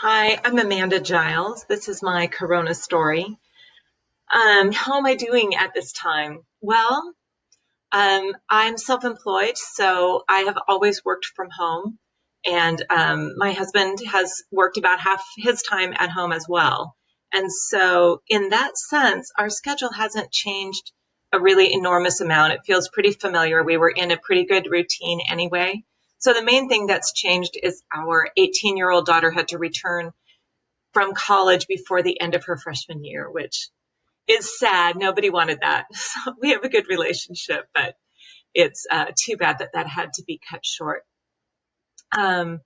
Hi, I'm Amanda Giles. This is my Corona story. How am I doing at this time? Well, I'm self-employed, so I have always worked from home, and my husband has worked about half his time at home as well. And so, in that sense, our schedule hasn't changed a really enormous amount. It feels pretty familiar. We were in a pretty good routine anyway. So, the main thing that's changed is our 18-year-old daughter had to return from college before the end of her freshman year, which is sad. Nobody wanted that. So we have a good relationship, but it's too bad that that had to be cut short. Um,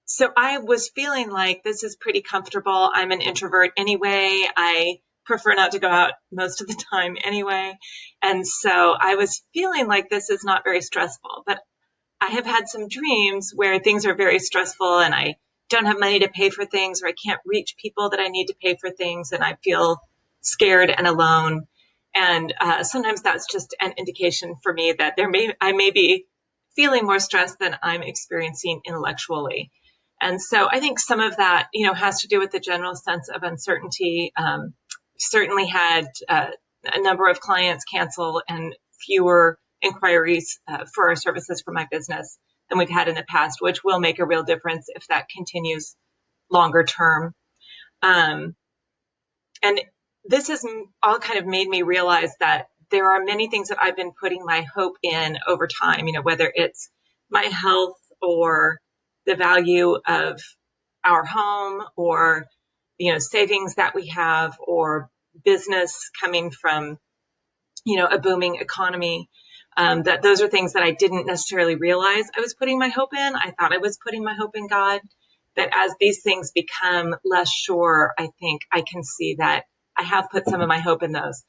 so I was feeling like this is pretty comfortable. I'm an introvert anyway. I prefer not to go out most of the time anyway. And so I was feeling like this is not very stressful, but I have had some dreams where things are very stressful and I don't have money to pay for things or I can't reach people that I need to pay for things and I feel scared and alone. And sometimes that's just an indication for me that I may be feeling more stress than I'm experiencing intellectually. And so I think some of that, has to do with the general sense of uncertainty. Certainly had a number of clients cancel and fewer inquiries for our services for my business than we've had in the past, which will make a real difference if that continues longer term. Um, and this has all kind of made me realize that there are many things that I've been putting my hope in over time, whether it's my health or the value of our home or, savings that we have or business coming from, a booming economy. That those are things that I didn't necessarily realize I was putting my hope in. I thought I was putting my hope in God. That as these things become less sure, I think I can see that I have put some of my hope in those.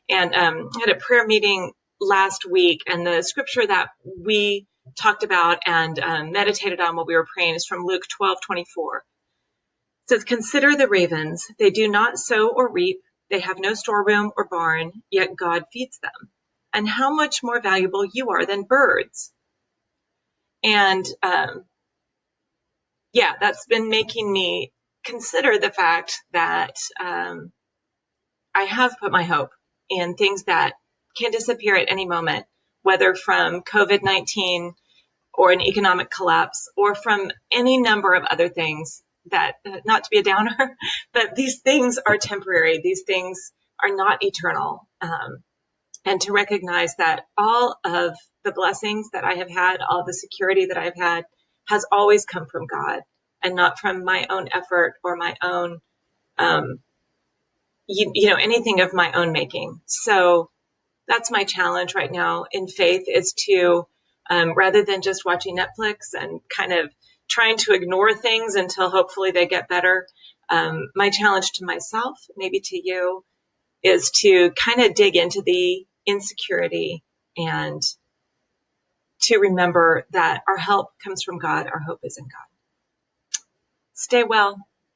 And I had a prayer meeting last week, and the scripture that we talked about and meditated on while we were praying is from Luke 12:24. It says, "Consider the ravens. They do not sow or reap. They have no storeroom or barn, yet God feeds them. And how much more valuable you are than birds." And that's been making me consider the fact that I have put my hope in things that can disappear at any moment, whether from COVID-19 or an economic collapse or from any number of other things that, not to be a downer, but these things are temporary. These things are not eternal. And to recognize that all of the blessings that I have had, all the security that I've had, has always come from God and not from my own effort or my own, anything of my own making. So that's my challenge right now in faith is to, rather than just watching Netflix and kind of trying to ignore things until hopefully they get better, my challenge to myself, maybe to you, is to kind of dig into the insecurity and to remember that our help comes from God. Our hope is in God. Stay well.